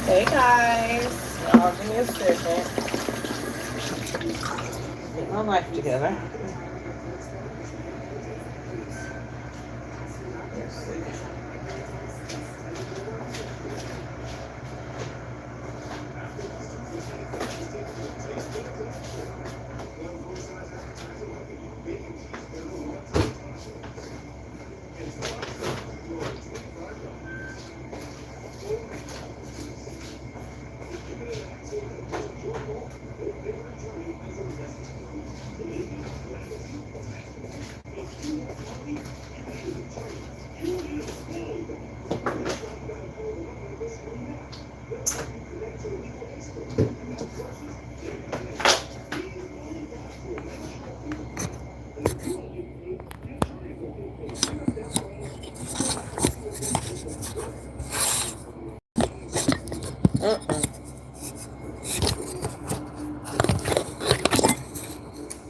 Hey guys, give me a second. Get my life together. Let's see.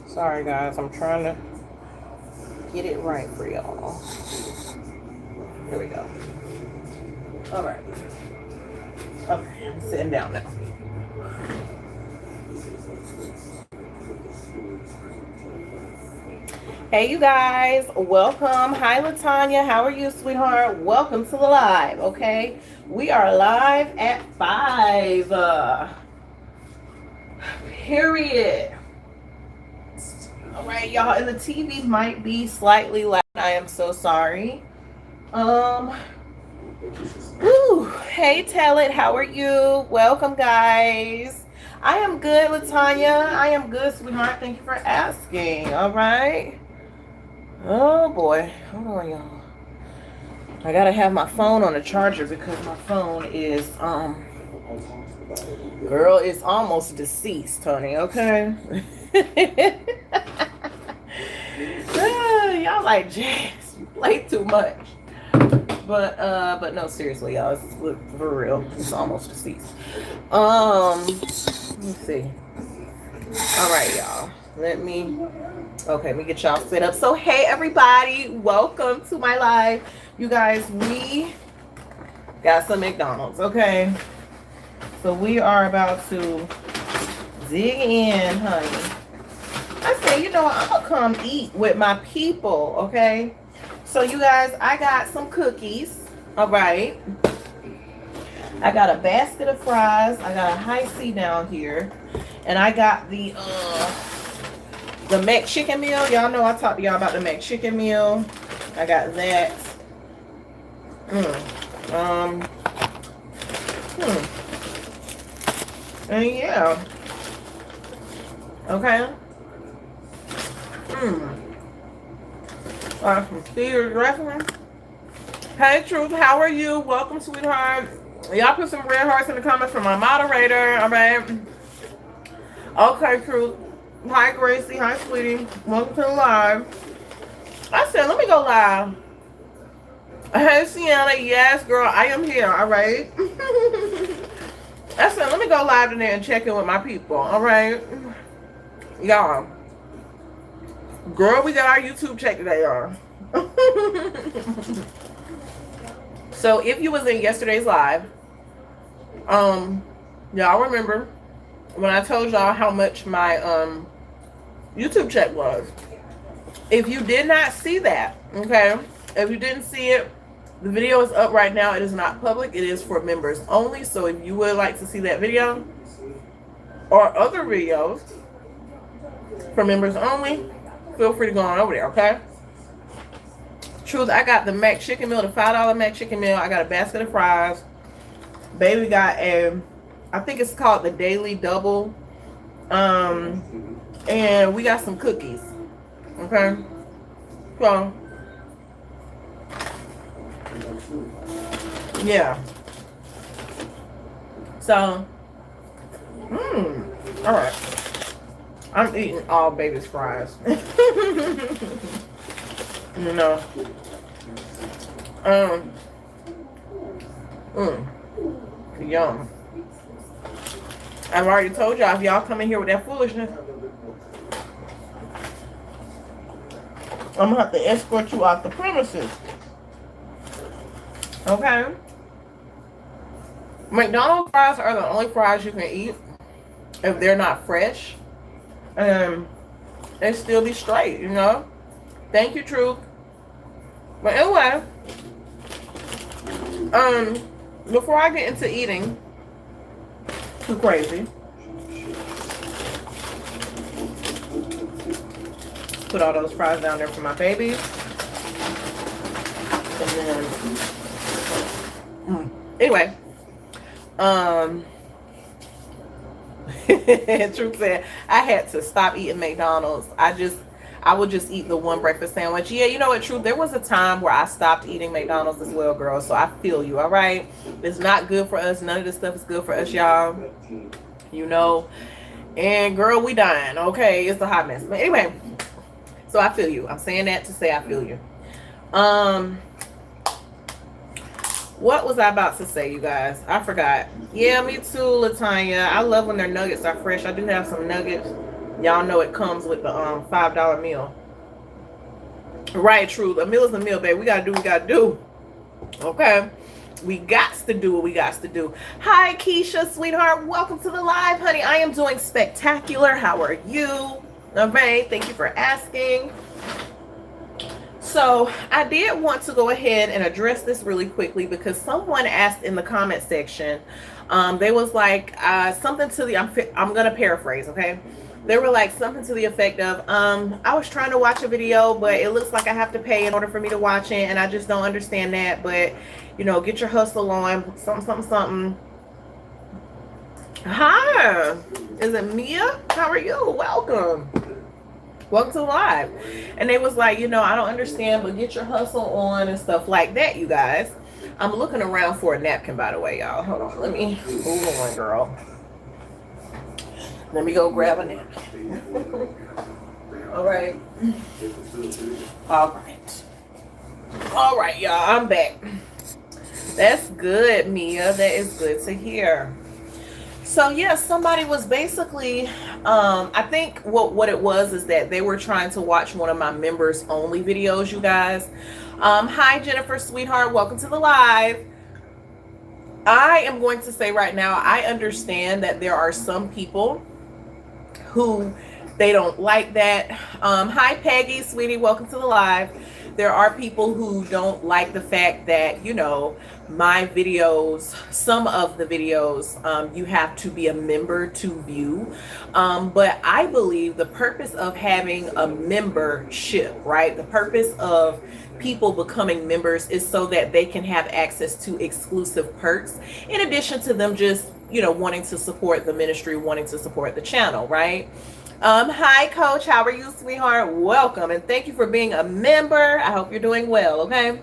Sorry guys, I'm trying to get it right for y'all. Here we go. All right. Okay, I'm sitting down now. Hey you guys, welcome. Hi Latanya, how are you, sweetheart? Welcome to the live, okay? We are live at 5. Period. All right, y'all, and the TV might be slightly loud. I am so sorry. Hey, Tell It, how are you? Welcome, guys. I am good, Latanya. I am good, sweetheart. Thank you for asking. All right. Oh, boy. Hold on, y'all. I gotta have my phone on the charger because my phone is, girl, it's almost deceased, honey, okay? Y'all like, Jazz, you play too much. But no, seriously, y'all, it's for real. It's almost deceased. Let me see. All right, y'all. Let me get y'all set up. So, hey, everybody, welcome to my live. You guys, we got some McDonald's, okay? So we are about to dig in, honey. I said, you know what? I'm gonna come eat with my people, okay? So you guys, I got some cookies, all right? I got a basket of fries. I got a high C down here. And I got the McChicken meal. Y'all know I talked to y'all about the McChicken meal. I got that. And yeah. Okay. Some theater dressing. Hey, Truth, how are you? Welcome, sweetheart. Y'all put some red hearts in the comments for my moderator, all right? Okay, Truth. Hi, Gracie. Hi, sweetie. Welcome to the live. I said, let me go live. Hey, Sienna. Yes, girl, I am here, all right? I said, let me go live today and check in with my people, all right? Y'all. Girl, we got our YouTube check today, y'all. So if you was in yesterday's live, y'all remember when I told y'all how much my YouTube check was. If you did not see that, okay, if you didn't see it, the video is up right now. It is not public. It is for members only. So if you would like to see that video or other videos for members only, feel free to go on over there, okay? Truth, I got the McChicken meal, the $5 McChicken meal. I got a basket of fries. Baby got I think it's called the Daily Double. And we got some cookies. Okay? So, yeah. So, all right. I'm eating all baby's fries. You know. Yum. I've already told y'all, if y'all come in here with that foolishness, I'm gonna have to escort you out the premises. Okay? McDonald's fries are the only fries you can eat if they're not fresh. And they still be straight, you know? Thank you, Truth. But anyway, before I get into eating too crazy, put all those fries down there for my babies. And then, anyway, Truth said, I had to stop eating McDonald's. I would just eat the one breakfast sandwich. Yeah, you know what, Truth? There was a time where I stopped eating McDonald's as well, girl. So I feel you, all right? It's not good for us. None of this stuff is good for us, y'all. You know? And, girl, we dying, okay? It's a hot mess. But anyway, so I feel you. I'm saying that to say I feel you. What was I about to say, you guys? I forgot. Yeah, me too, Latanya. I love when their nuggets are fresh. I do have some nuggets. Y'all know it comes with the $5 meal. Right, true. A meal is a meal, babe. We gotta do what we gotta do. Okay? We got to do what we got to do. Hi, Keisha, sweetheart. Welcome to the live, honey. I am doing spectacular. How are you? All right. Thank you for asking. So I did want to go ahead and address this really quickly because someone asked in the comment section, they was like something to the, I'm going to paraphrase, okay? They were like something to the effect of, I was trying to watch a video, but it looks like I have to pay in order for me to watch it. And I just don't understand that. But, you know, get your hustle on, something. Hi, is it Mia? How are you? Welcome to live. And they was like, you know, I don't understand, but get your hustle on and stuff like that, you guys. I'm looking around for a napkin, by the way, y'all. Hold on, let me move on, girl. Let me go grab a napkin. All right, y'all, I'm back. That's good, Mia. That is good to hear. So yeah, somebody was basically, I think what it was is that they were trying to watch one of my members only videos, you guys. Hi, Jennifer, sweetheart. Welcome to the live. I am going to say right now, I understand that there are some people who they don't like that. Hi, Peggy, sweetie. Welcome to the live. There are people who don't like the fact that, you know, my videos, some of the videos, you have to be a member to view. But I believe the purpose of having a membership, right? The purpose of people becoming members is so that they can have access to exclusive perks, in addition to them just, you know, wanting to support the ministry, wanting to support the channel, right? Hi, Coach. How are you, sweetheart? Welcome. And thank you for being a member. I hope you're doing well, okay?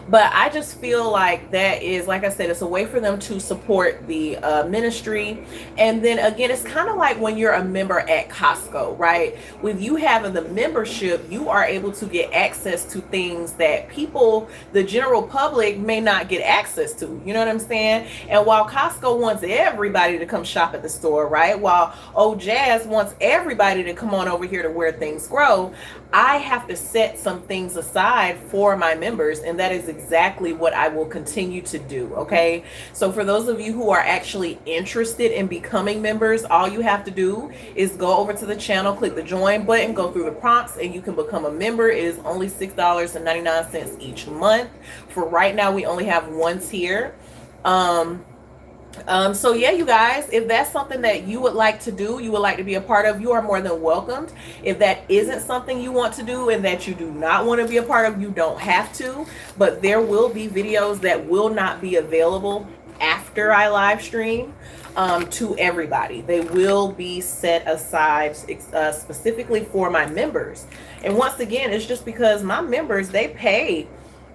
But I just feel like that is, like I said, it's a way for them to support the ministry. And then again, it's kind of like when you're a member at Costco, right? With you having the membership, you are able to get access to things that people, the general public, may not get access to. You know what I'm saying? And while Costco wants everybody to come shop at the store, right? While Old Jazz wants everybody to come on over here to where things grow, I have to set some things aside for my members, and that is exactly what I will continue to do, okay? So for those of you who are actually interested in becoming members, all you have to do is go over to the channel, click the join button, go through the prompts, and you can become a member. It is only $6.99 each month. For right now, we only have one tier. So yeah, you guys, if that's something that you would like to do, you would like to be a part of, you are more than welcomed. If that isn't something you want to do and that you do not want to be a part of, you don't have to, but there will be videos that will not be available after I live stream to everybody. They will be set aside specifically for my members. And once again, it's just because my members, they pay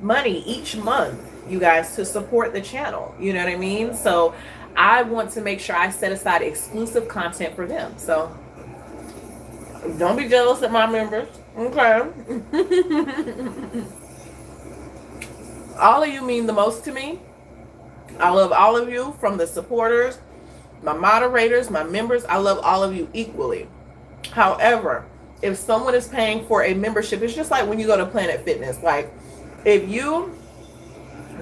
money each month, you guys, to support the channel. You know what I mean? So I want to make sure I set aside exclusive content for them. So don't be jealous of my members, okay? All of you mean the most to me. I love all of you, from the supporters my moderators, my members, I love all of you equally. However, if someone is paying for a membership, it's just like when you go to Planet Fitness. Like, if you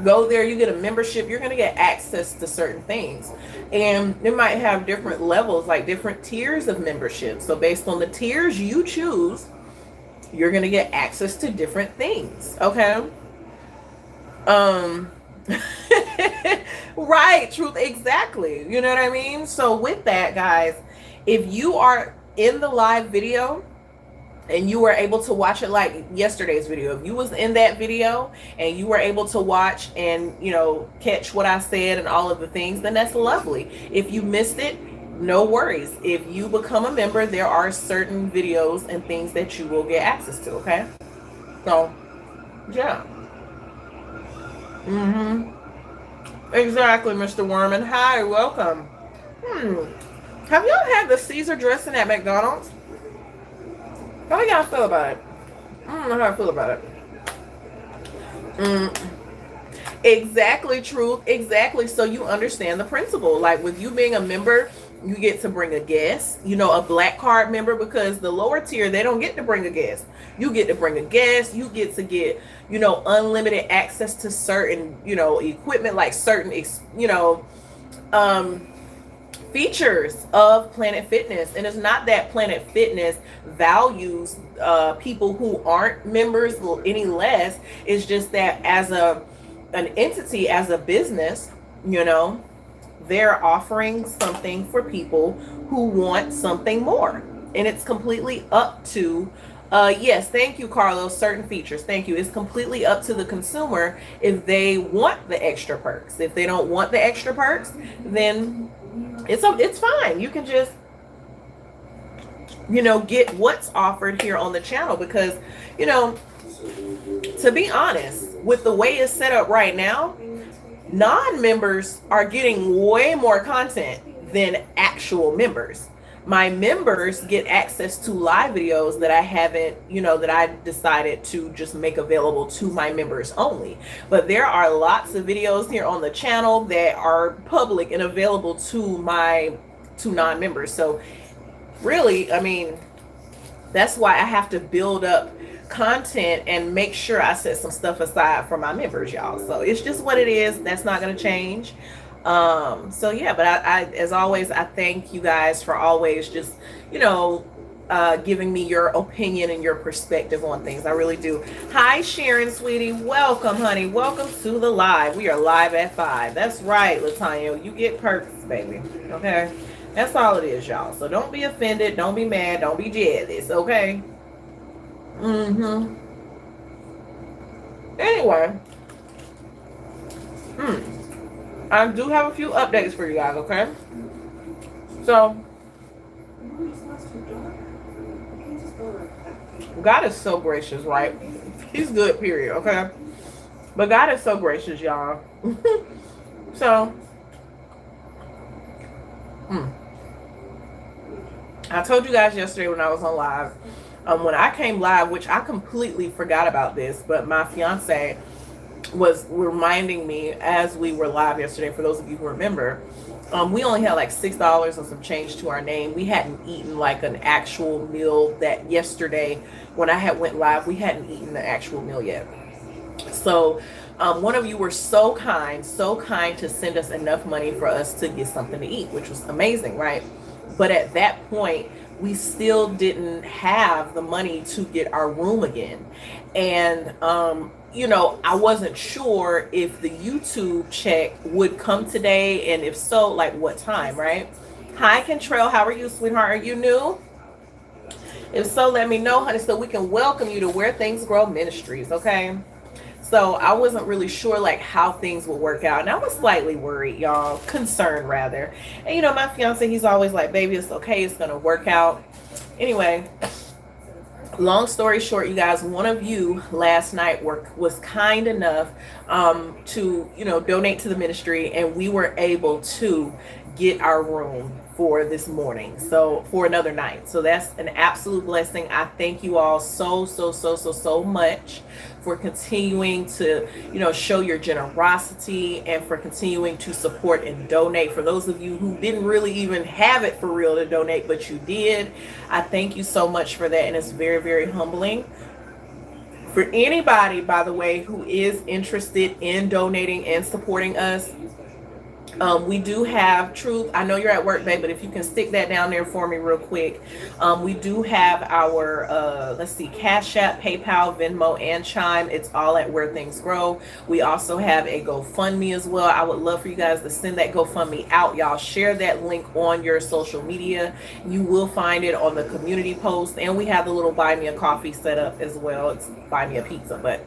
go there, you get a membership, you're going to get access to certain things. And it might have different levels, like different tiers of membership. So based on the tiers you choose, you're going to get access to different things. Okay. Right. Truth. Exactly. You know what I mean? So with that, guys, if you are in the live video and you were able to watch it, like yesterday's video, if you was in that video and you were able to watch and, you know, catch what I said and all of the things, then that's lovely. If you missed it, no worries. If you become a member, there are certain videos and things that you will get access to. Okay. So yeah. Exactly, Mr. Werman. Hi, welcome. Have y'all had the Caesar dressing at McDonald's? How do y'all feel about it? I don't know how I feel about it. Exactly, Truth. Exactly. So you understand the principle. Like with you being a member, you get to bring a guest, you know, a black card member, because the lower tier, they don't get to bring a guest. You get to bring a guest. You get to get, you know, unlimited access to certain, you know, equipment, like certain, you know, features of Planet Fitness. And it's not that Planet Fitness values people who aren't members any less. It's just that as an entity, as a business, you know, they're offering something for people who want something more. And it's completely up to yes, thank you, Carlos. Certain features, thank you. It's completely up to the consumer if they want the extra perks. If they don't want the extra perks, then it's fine. You can just, you know, get what's offered here on the channel, because, you know, to be honest, with the way it's set up right now, non-members are getting way more content than actual members. My members get access to live videos that I haven't, you know, that I decided to just make available to my members only. But there are lots of videos here on the channel that are public and available to non-members. So really, I mean, that's why I have to build up content and make sure I set some stuff aside for my members, y'all. So it's just what it is. That's not going to change. So yeah, but I as always, I thank you guys for always just, you know, giving me your opinion and your perspective on things. I really do. Hi, Sharon, sweetie. Welcome, honey. Welcome to the live. We are live at 5. That's right, Latanya. You get perks, baby. Okay. That's all it is, y'all. So don't be offended. Don't be mad. Don't be jealous. Okay. Anyway. I do have a few updates for you guys, okay? So, God is so gracious, right? He's good, period, okay? But God is so gracious, y'all. So, I told you guys yesterday when I was on live, when I came live, which I completely forgot about this, but my fiance was reminding me as we were live yesterday. For those of you who remember, we only had like $6 and some change to our name. We hadn't eaten like an actual meal that yesterday when I had went live. We hadn't eaten the actual meal yet. So one of you were so kind to send us enough money for us to get something to eat, which was amazing, right? But at that point, we still didn't have the money to get our room again. And you know, I wasn't sure if the YouTube check would come today, and if so, like what time, right? Hi, Kentrell. How are you, sweetheart? Are you new? If so, let me know, honey, so we can welcome you to Where Things Grow Ministries, okay? So I wasn't really sure like how things would work out, and I was slightly worried, y'all, concerned rather. And you know, my fiance, he's always like, baby, it's okay, it's gonna work out. Anyway, long story short, you guys, one of you last night was kind enough to, you know, donate to the ministry, and we were able to get our room for this morning, so for another night. So that's an absolute blessing. I thank you all so much for continuing to, show your generosity, and for continuing to support and donate. For those of you who didn't really even have it for real to donate, but you did, I thank you so much for that, and it's very, very humbling. For anybody, by the way, who is interested in donating and supporting us, we do have Truth. I know you're at work, babe, but if you can stick that down there for me real quick. We do have our, let's see, Cash App, PayPal, Venmo, and Chime. It's all at Where Things Grow. We also have a GoFundMe as well. I would love for you guys to send that GoFundMe out. Y'all share that link on your social media. You will find it on the community post. And we have the little Buy Me a Coffee set up as well. It's Buy Me a Pizza, but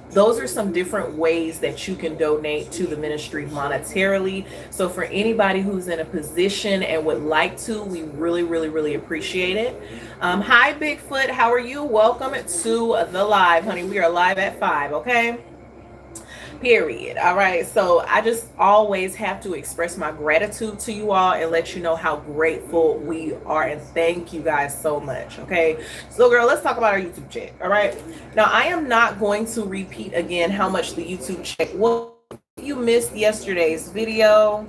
those are some different ways that you can donate to the ministry monetarily. So for anybody who's in a position and would like to, we really, really, really appreciate it. Hi, Bigfoot. How are you? Welcome to the live, honey. We are live at 5, okay? Period. All right. So I just always have to express my gratitude to you all and let you know how grateful we are. And thank you guys so much. Okay. So girl, let's talk about our YouTube check. All right. Now I am not going to repeat again how much the YouTube check was. If you missed yesterday's video,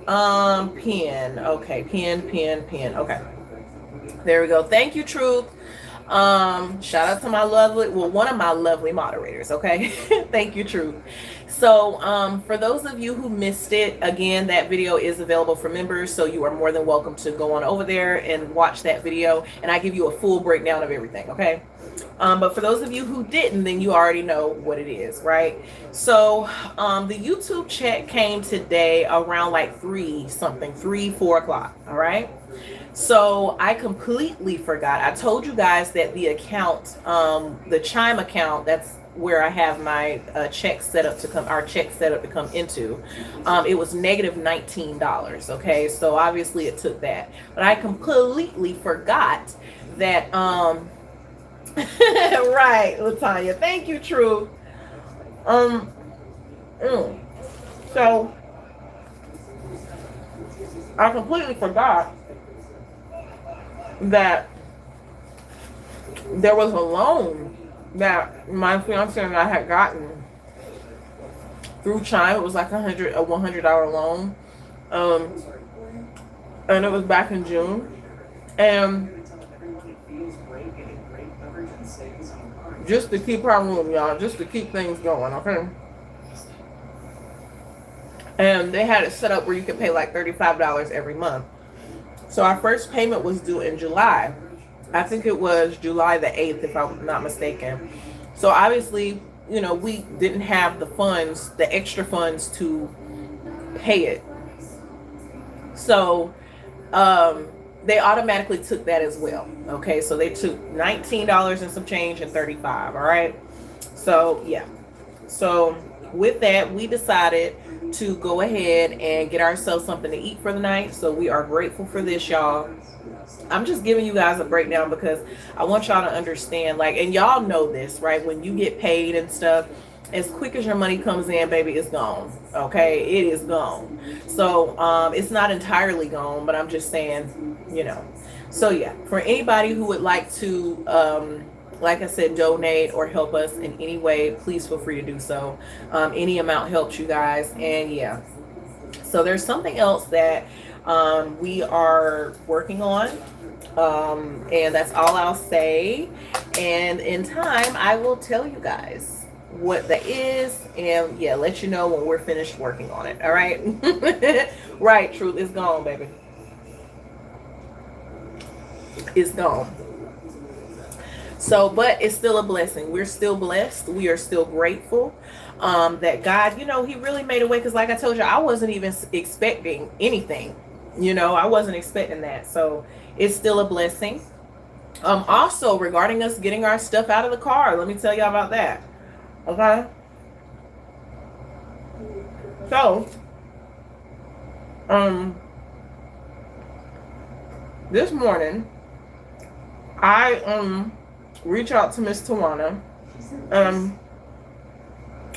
pin. Okay. Pin. Okay. There we go. Thank you, Truth. Shout out to my one of my lovely moderators. Okay. Thank you, Truth. So for those of you who missed it, again, that video is available for members, so you are more than welcome to go on over there and watch that video, and I give you a full breakdown of everything. Okay. But for those of you who didn't, then you already know what it is, right? So the YouTube check came today around like 4 o'clock. All right. So I completely forgot. I told you guys that the account, the Chime account, that's where I have my check set up to come into. It was negative $19. Okay. So obviously it took that, but I completely forgot that, right, Latanya. Thank you, Truth. So I completely forgot that there was a loan that my fiance and I had gotten through Chime. It was like a $100 loan, and it was back in June, and just to keep our room, y'all, just to keep things going, okay? And they had it set up where you could pay like $35 every month. So our first payment was due in July. I think it was July the 8th, if I'm not mistaken. So obviously, we didn't have the funds, the extra funds to pay it. So they automatically took that as well. Okay, so they took $19 and some change and 35. All right. So yeah. So with that, we decided to go ahead and get ourselves something to eat for the night. So we are grateful for this, y'all. I'm just giving you guys a breakdown because I want y'all to understand, like, and y'all know this, right? When you get paid and stuff, as quick as your money comes in, baby, it's gone. Okay, it is gone. So it's not entirely gone, but I'm just saying, So yeah, for anybody who would like to like I said, donate or help us in any way, please feel free to do so. Any amount helps you guys. And yeah, so there's something else that we are working on, and that's all I'll say. And in time, I will tell you guys what that is, and yeah, let you know when we're finished working on it. All right. Right, Truth is gone, baby. It's gone. So, but it's still a blessing. We're still blessed. We are still grateful that God, He really made a way. Because like I told you, I wasn't even expecting anything. I wasn't expecting that. So it's still a blessing. Also, regarding us getting our stuff out of the car, let me tell y'all about that. Okay. So, this morning, I reach out to Miss Tawana. I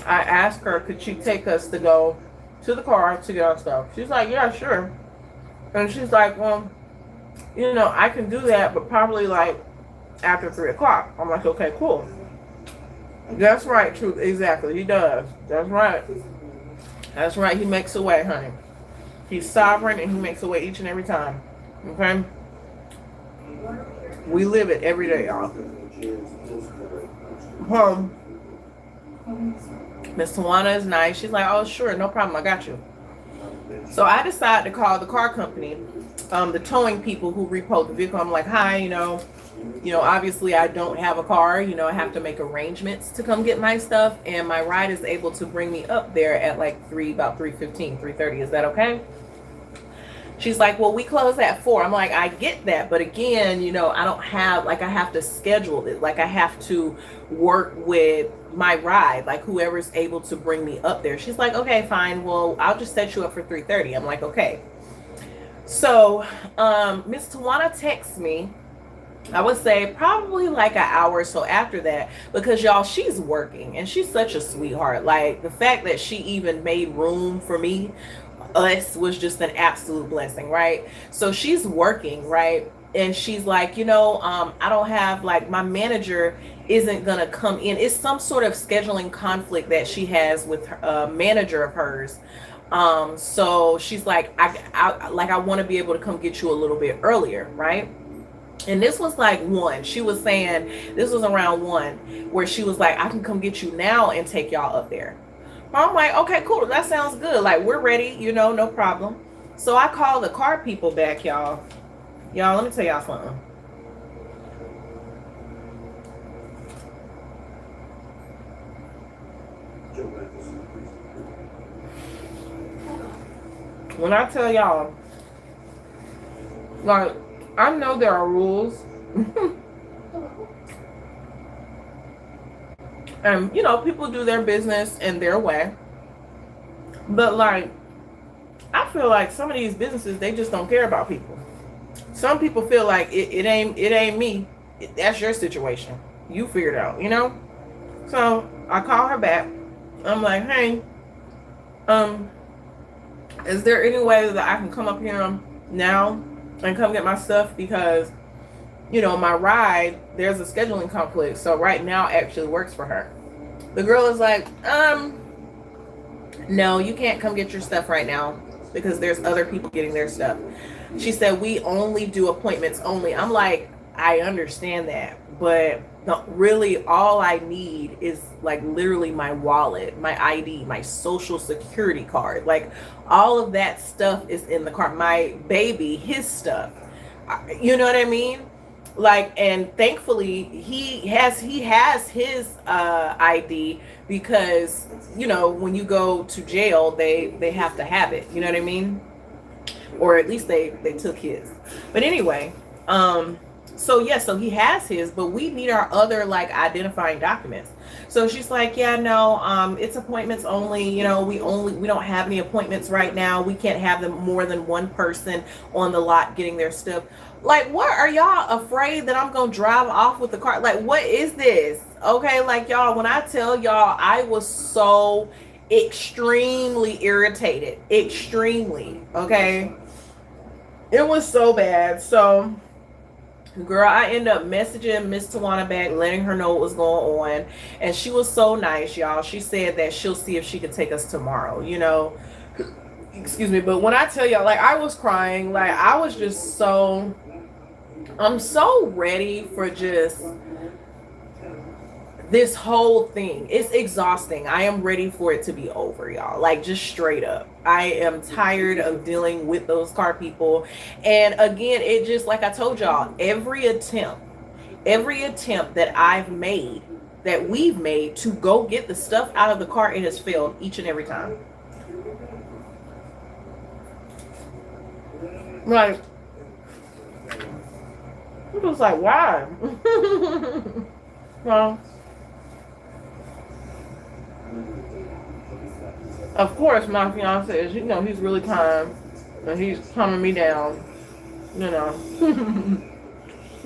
asked her, could she take us to go to the car to get our stuff? She's like, yeah, sure. And she's like, well, I can do that, but probably like after 3 o'clock. I'm like, okay, cool. That's right, truth. Exactly. He does. That's right. That's right. He makes a way, honey. He's sovereign and he makes a way each and every time. Okay? We live it every day, y'all. Miss Tawana is nice. She's like, oh, sure, no problem. I got you. So I decided to call the car company, the towing people who repoed the vehicle. I'm like, hi, obviously I don't have a car. I have to make arrangements to come get my stuff. And my ride is able to bring me up there at like about 3:15, 3:30. Is that okay? She's like, well, we close at 4. I'm like, I get that. But again, I don't have, I have to schedule it. I have to work with my ride, whoever's able to bring me up there. She's like, okay, fine. Well, I'll just set you up for 3:30. I'm like, okay. So Miss Tawana texts me, I would say probably an hour or so after that, because y'all, she's working and she's such a sweetheart. The fact that she even made room for us was just an absolute blessing, right? So she's working, right? And she's like, I don't have, my manager isn't gonna come in. It's some sort of scheduling conflict that she has with a manager of hers. So she's like, I want to be able to come get you a little bit earlier, right? And this was 1. She was saying this was around 1, where she was like, I can come get you now and take y'all up there. I'm like, okay, cool. That sounds good. We're ready, no problem. So I call the car people back, y'all. Y'all, let me tell y'all something. When I tell y'all, I know there are rules. And, people do their business in their way. But, I feel like some of these businesses, they just don't care about people. Some people feel like it ain't me. That's your situation. You figure it out, So, I call her back. I'm like, hey, is there any way that I can come up here now and come get my stuff? Because, my ride, there's a scheduling conflict. So right now actually works for her. The girl is like, no, you can't come get your stuff right now because there's other people getting their stuff. She said, we only do appointments only. I'm like, I understand that, but really all I need is literally my wallet, my ID, my social security card. All of that stuff is in the car. My baby, his stuff. You know what I mean? And thankfully he has his ID, because when you go to jail they have to have it, you know what I mean, or at least they took his. But anyway, so he has his, but we need our other identifying documents. So she's like, yeah, no, it's appointments only. We don't have any appointments right now. We can't have them more than one person on the lot getting their stuff. What are y'all afraid that I'm gonna drive off with the car? What is this? Okay, y'all, when I tell y'all, I was so extremely irritated. Extremely, okay? It was so bad. So, girl, I end up messaging Miss Tawana back, letting her know what was going on. And she was so nice, y'all. She said that she'll see if she could take us tomorrow, Excuse me. But when I tell y'all, I was crying. I was just so... I'm so ready for just this whole thing. It's exhausting. I am ready for it to be over, y'all. Just straight up. I am tired of dealing with those car people. And again, it just, I told y'all, every attempt that I've made, that we've made to go get the stuff out of the car, it has failed each and every time. It was why? Well, of course, my fiance is, he's really kind, and he's calming me down, He's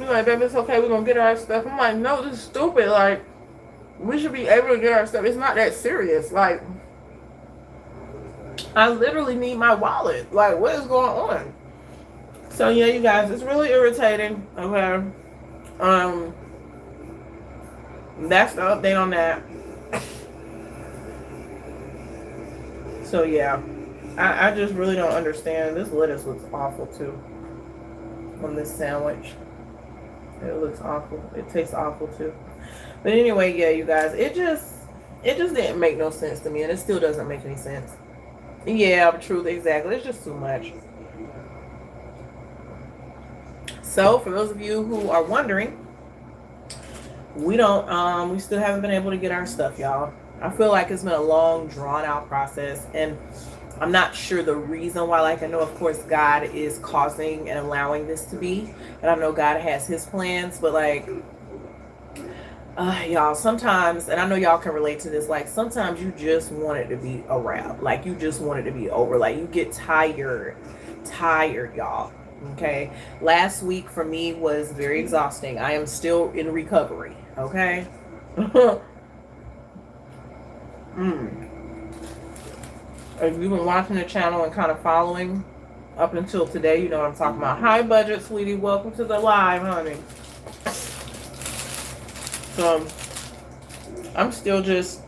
like, baby, it's okay, we're gonna get our stuff. I'm like, no, this is stupid. We should be able to get our stuff. It's not that serious. I literally need my wallet. What is going on? So yeah, you guys, it's really irritating. Okay. that's the update on that. So yeah, I just really don't understand. This lettuce looks awful too on this sandwich. It looks awful. It tastes awful too. But anyway, yeah, you guys, it just didn't make no sense to me, and it still doesn't make any sense. Yeah, truth, exactly. It's just too much. So for those of you who are wondering, we still haven't been able to get our stuff, y'all. I feel like it's been a long, drawn out process, and I'm not sure the reason why. Like, I know, of course, God is causing and allowing this to be, and I know God has his plans, but like, y'all, sometimes, and I know y'all can relate to this, like, sometimes you just want it to be a wrap. Like, you just want it to be over. Like, you get tired, y'all. Okay. Last week for me was very exhausting. I am still in recovery. Okay. If you've been watching the channel and kind of following up until today, you know what I'm talking about. Hi, budget, sweetie. Welcome to the live, honey. So, I'm still just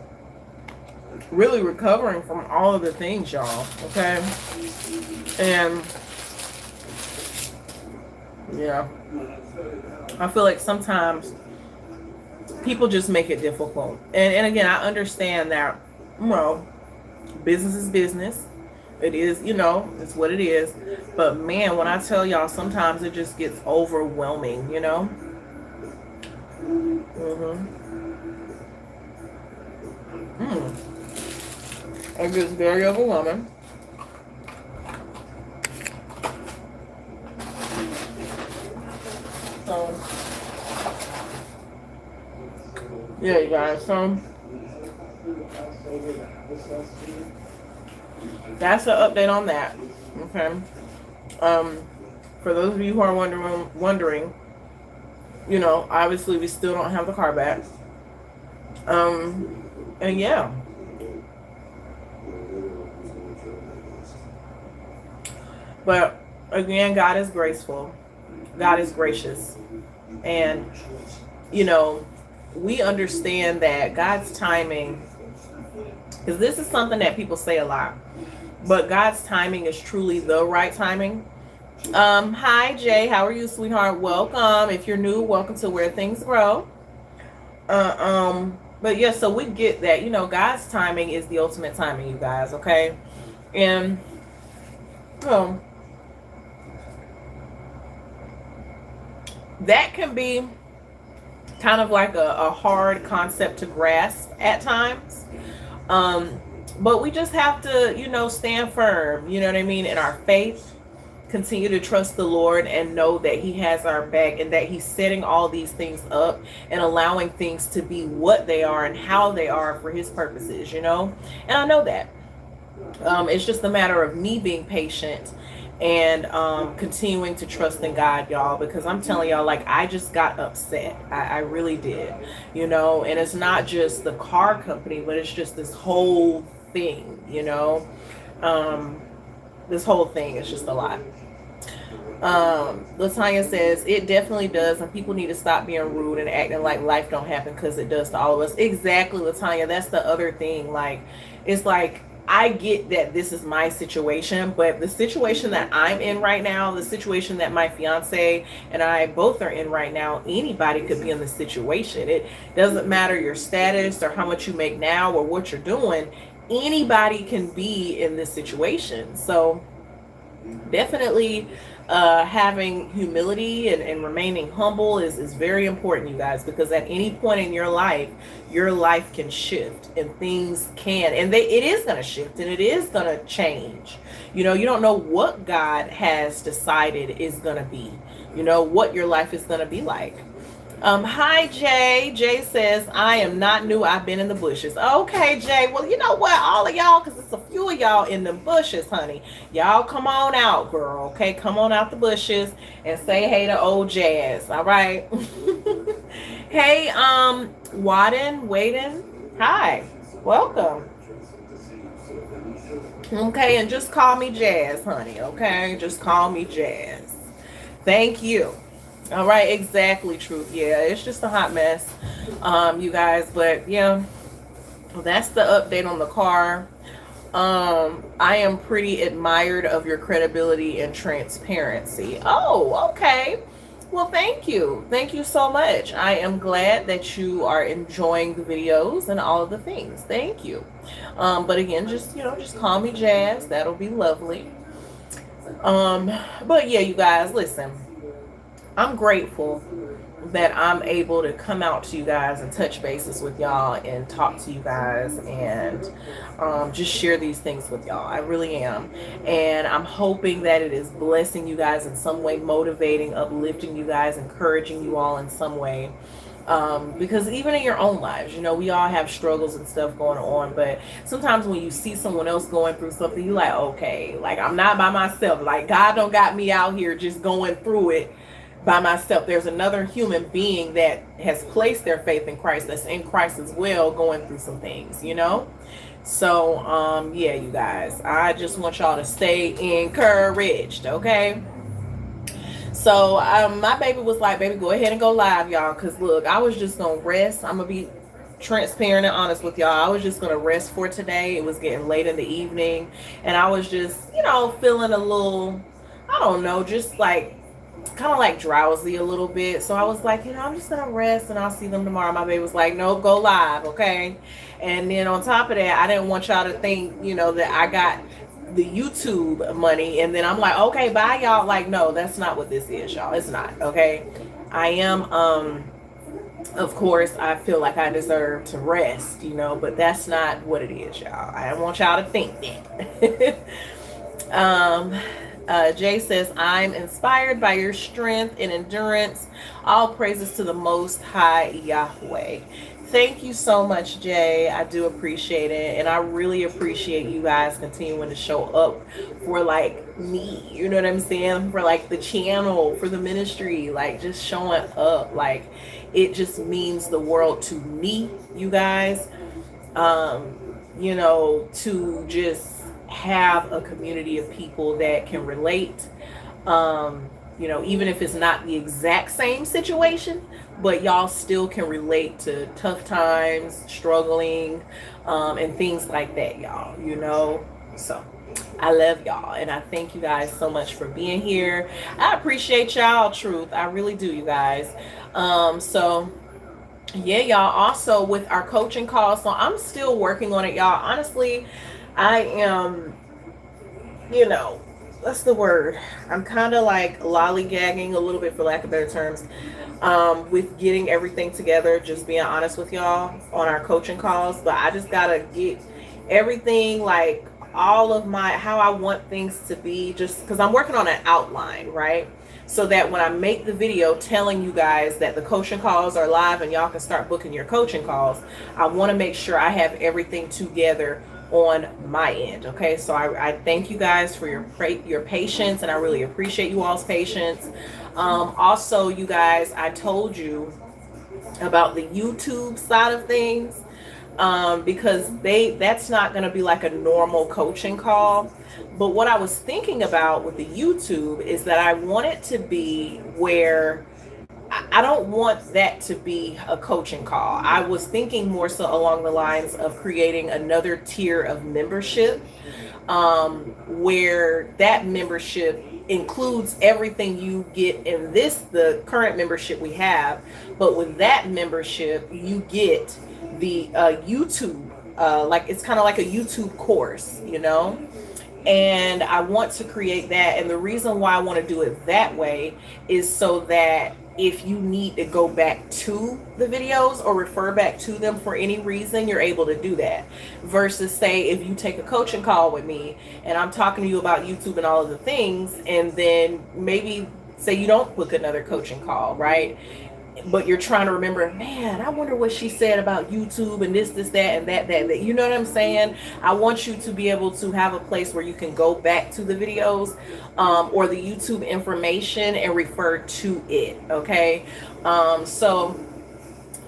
really recovering from all of the things, y'all. Okay? And, yeah. I feel like sometimes people just make it difficult. And again, I understand that, you know, business is business. It is, you know, it's what it is. But man, when I tell y'all, sometimes it just gets overwhelming, you know? It gets very overwhelming. So, yeah, you guys, so that's the update on that. Okay. For those of you who are wondering, you know, obviously we still don't have the car back. And yeah. But again, God is graceful. God is gracious. And, you know, we understand that God's timing, because this is something that people say a lot, but God's timing is truly the right timing. Hi, Jay. How are you, sweetheart? Welcome. If you're new, welcome to Where Things Grow. But yeah, so we get that, you know, God's timing is the ultimate timing, you guys, okay? And, that can be kind of like a hard concept to grasp at times. But we just have to, you know, stand firm, you know what I mean, in our faith, continue to trust the Lord and know that he has our back and that he's setting all these things up and allowing things to be what they are and how they are for his purposes, you know? And I know that. It's just a matter of me being patient and continuing to trust in God, y'all, because I'm telling y'all, like, I just got upset. I really did, you know, and it's not just the car company, but it's just this whole thing, you know. This whole thing is just a lot. Latanya says it definitely does, and people need to stop being rude and acting like life don't happen, because it does to all of us. Exactly, Latanya. That's the other thing. Like, it's like, I get that this is my situation, but the situation that I'm in right now, the situation that my fiance and I both are in right now, anybody could be in the situation. It doesn't matter your status or how much you make now or what you're doing. Anybody can be in this situation. So definitely having humility and remaining humble is very important, you guys, because at any point in your life can shift, and things can, and it is going to shift, and it is going to change. You know, you don't know what God has decided is going to be, you know, what your life is going to be like. Hi, Jay. Jay says, I am not new. I've been in the bushes. Okay, Jay. Well, you know what? All of y'all, because it's a few of y'all in the bushes, honey. Y'all come on out, girl. Okay, come on out the bushes and say hey to old Jazz. All right. Hey, Waden. Hi. Welcome. Okay, and just call me Jazz, honey. Okay, just call me Jazz. Thank you. All right, exactly, truth. Yeah, it's just a hot mess, you guys. But yeah, that's the update on the car. I am pretty admired of your credibility and transparency. Oh, okay. Well, thank you. Thank you so much. I am glad that you are enjoying the videos and all of the things. Thank you. But again, just just call me Jazz. That'll be lovely. Um, but yeah, you guys, listen. I'm grateful that I'm able to come out to you guys and touch bases with y'all and talk to you guys and just share these things with y'all. I really am. And I'm hoping that it is blessing you guys in some way, motivating, uplifting you guys, encouraging you all in some way. Because even in your own lives, we all have struggles and stuff going on, but sometimes when you see someone else going through something, you're like, okay, like I'm not by myself. Like God don't got me out here just going through it by myself. There's another human being that has placed their faith in Christ, that's in Christ as well, going through some things. So yeah, you guys, I just want y'all to stay encouraged, okay? So my baby was like, baby, go ahead and go live, y'all, because look, I was just gonna rest. I'm gonna be transparent and honest with y'all. I was just gonna rest for today. It was getting late in the evening, and I was just feeling a little, I don't know, just like kind of like drowsy a little bit. So I was like, I'm just gonna rest and I'll see them tomorrow. My baby was like, nope, go live, okay? And then on top of that, I didn't want y'all to think that I got the YouTube money and then I'm like, okay, bye y'all. Like, no, that's not what this is, y'all. It's not, okay? I am of course I feel like I deserve to rest, but that's not what it is, y'all. I don't want y'all to think that. Jay says, I'm inspired by your strength and endurance. All praises to the Most High Yahweh. Thank you so much, Jay. I do appreciate it. And I really appreciate you guys continuing to show up for like me. You know what I'm saying? For like the channel, for the ministry, like just showing up. Like it just means the world to me, you guys. To just have a community of people that can relate, even if it's not the exact same situation, but y'all still can relate to tough times, struggling, and things like that, y'all, so I love y'all and I thank you guys so much for being here. I appreciate y'all, truth. I really do, you guys. So yeah, y'all, also with our coaching call, so I'm still working on it, y'all. Honestly, I am, what's the word? I'm kind of like lollygagging a little bit, for lack of better terms, with getting everything together, just being honest with y'all on our coaching calls. But I just got to get everything, like all of how I want things to be, just because I'm working on an outline, right? So that when I make the video telling you guys that the coaching calls are live and y'all can start booking your coaching calls, I want to make sure I have everything together on my end. Okay, so I thank you guys for your patience, and I really appreciate you all's patience. Also, you guys, I told you about the YouTube side of things, because that's not going to be like a normal coaching call. But what I was thinking about with the YouTube is that I want it to be where I don't want that to be a coaching call. I was thinking more so along the lines of creating another tier of membership, where that membership includes everything you get in the current membership we have. But with that membership, you get the YouTube, like it's kind of like a YouTube course, and I want to create that. And the reason why I want to do it that way is so that if you need to go back to the videos or refer back to them for any reason, you're able to do that. Versus, say, if you take a coaching call with me and I'm talking to you about YouTube and all of the things, and then maybe say you don't book another coaching call, right? But you're trying to remember, man, I wonder what she said about YouTube and this, that, and that. You know what I'm saying? I want you to be able to have a place where you can go back to the videos, or the YouTube information and refer to it. Okay. So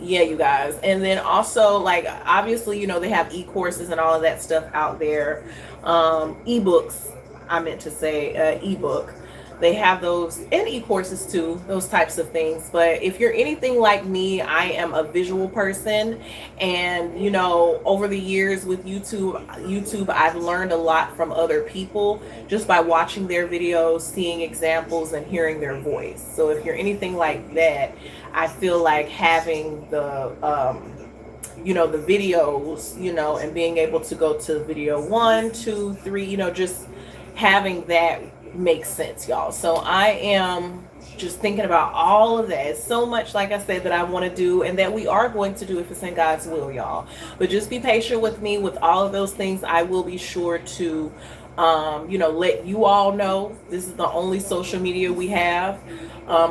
yeah, you guys. And then also, like, obviously, they have e-courses and all of that stuff out there. Ebooks, I meant to say, ebook. They have those in e-courses too, those types of things. But if you're anything like me, I am a visual person. And, you know, over the years with YouTube, I've learned a lot from other people just by watching their videos, seeing examples, and hearing their voice. So if you're anything like that, I feel like having you know, the videos, you know, and being able to go to video 1, 2, 3, you know, just having that makes sense, y'all. So I am just thinking about all of that. So much, like I said, that I want to do and that we are going to do if it's in God's will, y'all. But just be patient with me with all of those things. I will be sure to you know, let you all know. This is the only social media we have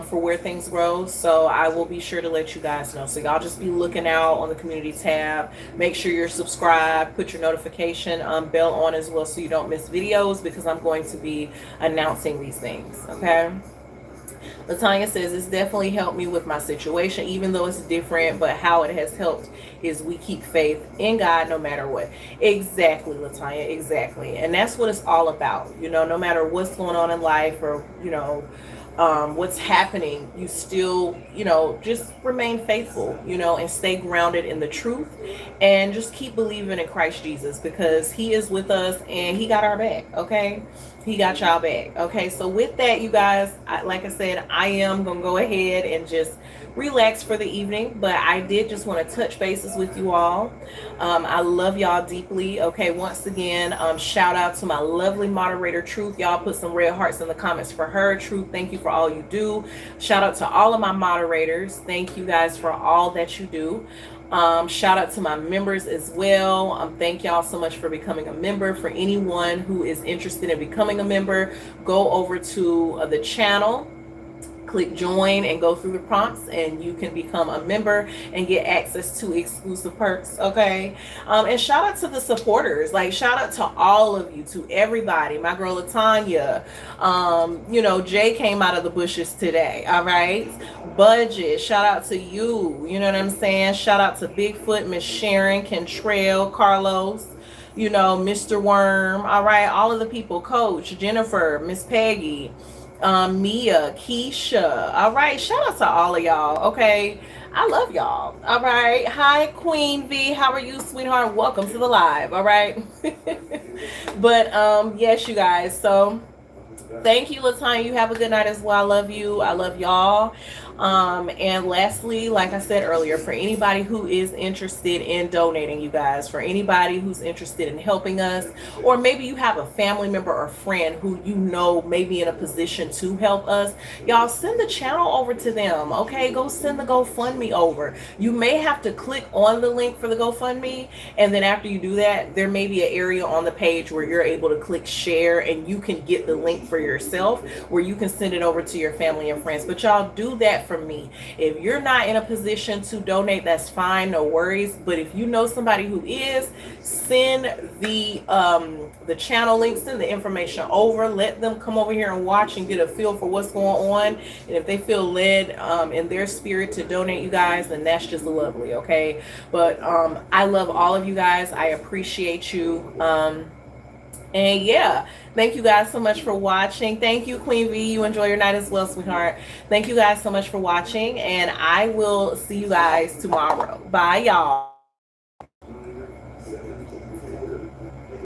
for Where Things Grow. So I will be sure to let you guys know. So y'all just be looking out on the community tab. Make sure you're subscribed. Put your notification bell on as well so you don't miss videos, because I'm going to be announcing these things. Okay. Latanya says, it's definitely helped me with my situation, even though it's different, but how it has helped is we keep faith in God no matter what. Exactly, Latanya, exactly. And that's what it's all about. You know, no matter what's going on in life or, you know, what's happening, you still, you know, just remain faithful, you know, and stay grounded in the truth, and just keep believing in Christ Jesus, because he is with us and he got our back. Okay. He got y'all back. Okay. So with that, you guys, like I said, I am going to go ahead and just relax for the evening, but I did just want to touch bases with you all. I love y'all deeply. Okay. Once again, shout out to my lovely moderator, Truth. Y'all put some red hearts in the comments for her. Truth, thank you for all you do. Shout out to all of my moderators. Thank you guys for all that you do. Shout out to my members as well. Thank y'all so much for becoming a member. For anyone who is interested in becoming a member, go over to the channel, click join, and go through the prompts, and you can become a member and get access to exclusive perks. Okay. And shout out to the supporters. Like, shout out to all of you, to everybody. My girl Latanya, you know, Jay came out of the bushes today. All right. Budget, shout out to you. You know what I'm saying? Shout out to Bigfoot, Miss Sharon, Kentrail, Carlos, you know, Mr. Worm. All right. All of the people, Coach, Jennifer, Miss Peggy, Mia, Keisha. All right. Shout out to all of y'all. Okay. I love y'all. All right. Hi, Queen V. How are you, sweetheart? Welcome to the live. All right. But yes, you guys. So thank you, Latanya. You have a good night as well. I love you. I love y'all. And lastly, like I said earlier, for anybody who is interested in donating, you guys, for anybody who's interested in helping us, or maybe you have a family member or friend who you know may be in a position to help us, y'all send the channel over to them. Okay, go send the GoFundMe over. You may have to click on the link for the GoFundMe, and then after you do that, there may be an area on the page where you're able to click share, and you can get the link for yourself where you can send it over to your family and friends. But y'all do that for me. If you're not in a position to donate, that's fine, no worries. But if you know somebody who is, send the channel link, send the information over. Let them come over here and watch and get a feel for what's going on. And if they feel led in their spirit to donate, you guys, then that's just lovely. Okay. But I love all of you guys. I appreciate you. And yeah, thank you guys so much for watching. Thank you, Queen V. You enjoy your night as well, sweetheart. Thank you guys so much for watching, and I will see you guys tomorrow. Bye, y'all.